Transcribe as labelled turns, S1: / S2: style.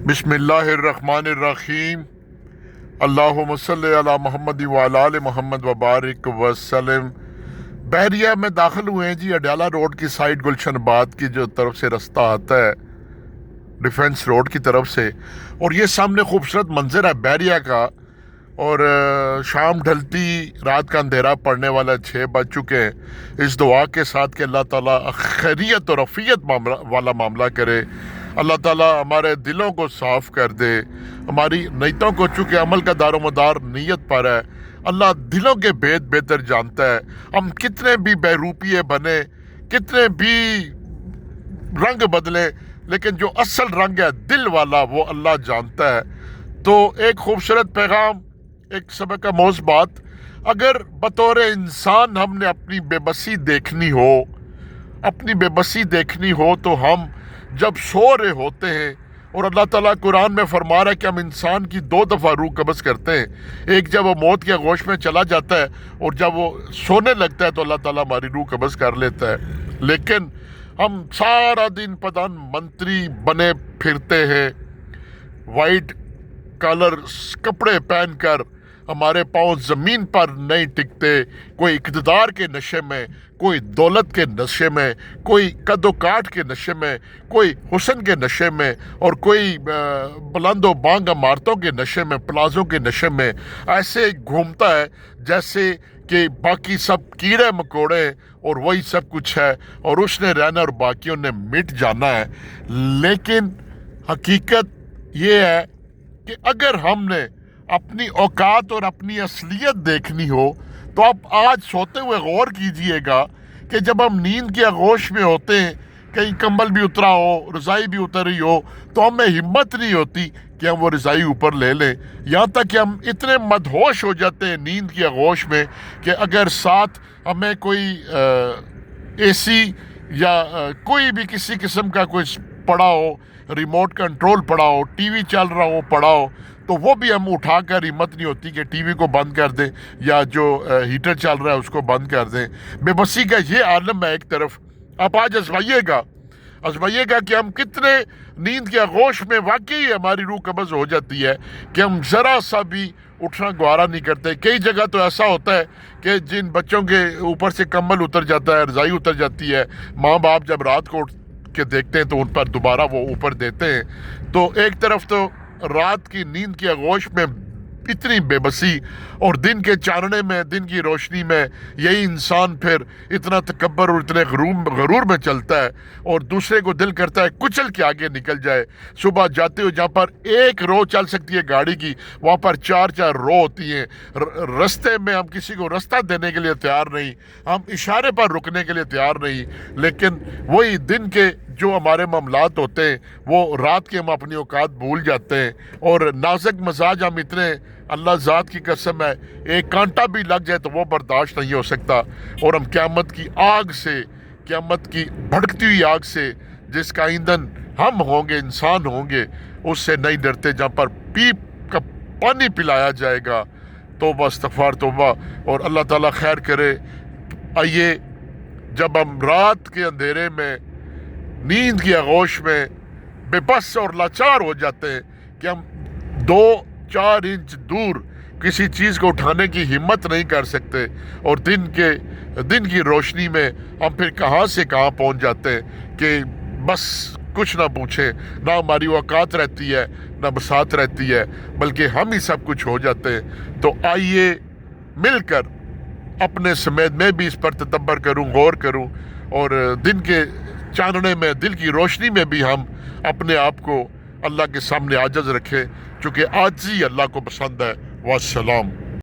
S1: بسم اللہ الرحمن الرحیم۔ اللہم صلی علی محمد وعلی آل محمد وبارک وسلم۔ بحریہ میں داخل ہوئے ہیں جی، اڈیالہ روڈ کی سائڈ گلشن آباد کی جو طرف سے رستہ آتا ہے ڈیفنس روڈ کی طرف سے، اور یہ سامنے خوبصورت منظر ہے بحریہ کا، اور شام ڈھلتی، رات کا اندھیرا پڑنے والا 6 بج چکے ہیں۔ اس دعا کے ساتھ کہ اللہ تعالیٰ خیریت اور عافیت والا معاملہ کرے، اللہ تعالیٰ ہمارے دلوں کو صاف کر دے، ہماری نیتوں کو، چونکہ عمل کا دار و مدار نیت پر ہے، اللہ دلوں کے بھید بہتر جانتا ہے۔ ہم کتنے بھی بہروپیے بنے، کتنے بھی رنگ بدلیں، لیکن جو اصل رنگ ہے دل والا وہ اللہ جانتا ہے۔ تو ایک خوبصورت پیغام، ایک سبق آموز بات، اگر بطور انسان ہم نے اپنی بے بسی دیکھنی ہو، تو ہم جب سو رہے ہوتے ہیں، اور اللہ تعالیٰ قرآن میں فرما رہا ہے کہ ہم انسان کی 2 دفعہ روح قبض کرتے ہیں، ایک جب وہ موت کے آغوش میں چلا جاتا ہے، اور جب وہ سونے لگتا ہے تو اللہ تعالیٰ ہماری روح قبض کر لیتا ہے۔ لیکن ہم سارا دن پردھان منتری بنے پھرتے ہیں، وائٹ کالر کپڑے پہن کر، ہمارے پاؤں زمین پر نہیں ٹکتے، کوئی اقتدار کے نشے میں، کوئی دولت کے نشے میں، کوئی قد و کاٹ کے نشے میں، کوئی حسن کے نشے میں، اور کوئی بلند و بانگ عمارتوں کے نشے میں، پلازوں کے نشے میں ایسے گھومتا ہے جیسے کہ باقی سب کیڑے مکوڑے اور وہی سب کچھ ہے، اور اس نے رہنا اور باقیوں نے مٹ جانا ہے۔ لیکن حقیقت یہ ہے کہ اگر ہم نے اپنی اوقات اور اپنی اصلیت دیکھنی ہو تو آپ آج سوتے ہوئے غور کیجئے گا کہ جب ہم نیند کے آغوش میں ہوتے ہیں، کہیں کمبل بھی اترا ہو، رضائی بھی اتر رہی ہو، تو ہمیں ہمت نہیں ہوتی کہ ہم وہ رضائی اوپر لے لیں، یہاں تک کہ ہم اتنے مدہوش ہو جاتے ہیں نیند کے آغوش میں کہ اگر ساتھ ہمیں کوئی اے سی یا کوئی بھی کسی قسم کا کوئی پڑا ہو، ریموٹ کنٹرول پڑا ہو، ٹی وی چل رہا ہو پڑا ہو، تو وہ بھی ہم اٹھا کر ہمت نہیں ہوتی کہ ٹی وی کو بند کر دیں یا جو ہیٹر چل رہا ہے اس کو بند کر دیں۔ بے بسی کا یہ عالم ہے ایک طرف۔ آپ آج آزمائیے گا کہ ہم کتنے نیند کے آغوش میں واقعی ہماری روح قبض ہو جاتی ہے کہ ہم ذرا سا بھی اٹھنا گوارا نہیں کرتے۔ کئی جگہ تو ایسا ہوتا ہے کہ جن بچوں کے اوپر سے کمبل اتر جاتا ہے، رضائی اتر جاتی ہے، ماں باپ جب رات کو اٹھ کے دیکھتے ہیں تو ان پر دوبارہ وہ اوپر دیتے ہیں۔ تو ایک طرف تو رات کی نیند کی آغوش میں اتنی بے بسی، اور دن کے چاننے میں، دن کی روشنی میں یہی انسان پھر اتنا تکبر اور اتنے غرور میں چلتا ہے، اور دوسرے کو دل کرتا ہے کچل کے آگے نکل جائے۔ صبح جاتے ہوئے جہاں پر 1 رو چل سکتی ہے گاڑی کی، وہاں پر 4 رو ہوتی ہیں۔ رستے میں ہم کسی کو رستہ دینے کے لیے تیار نہیں، ہم اشارے پر رکنے کے لیے تیار نہیں، لیکن وہی دن کے جو ہمارے معاملات ہوتے ہیں وہ رات کے ہم اپنی اوقات بھول جاتے ہیں، اور نازک مزاج ہم اتنے، اللہ ذات کی قسم ہے، ایک کانٹا بھی لگ جائے تو وہ برداشت نہیں ہو سکتا، اور ہم قیامت کی آگ سے، قیامت کی بھڑکتی ہوئی آگ سے، جس کا ایندھن ہم ہوں گے، انسان ہوں گے، اس سے نہیں ڈرتے، جہاں پر پیپ کا پانی پلایا جائے گا۔ توبہ استغفار توبہ، اور اللہ تعالیٰ خیر کرے۔ آئیے، جب ہم رات کے اندھیرے میں، نیند کی آغوش میں بے بس اور لاچار ہو جاتے ہیں کہ ہم 2-4 انچ دور کسی چیز کو اٹھانے کی ہمت نہیں کر سکتے، اور دن کی روشنی میں ہم پھر کہاں سے کہاں پہنچ جاتے ہیں کہ بس کچھ نہ پوچھیں، نہ ہماری اوقات رہتی ہے، نہ بساط رہتی ہے، بلکہ ہم ہی سب کچھ ہو جاتے ہیں۔ تو آئیے مل کر اپنے سمیت میں بھی اس پر تدبر کروں، غور کروں، اور دن کے چاننے میں، دل کی روشنی میں بھی ہم اپنے آپ کو اللہ کے سامنے عاجز رکھیں، چونکہ عاجزی اللہ کو پسند ہے۔ والسلام۔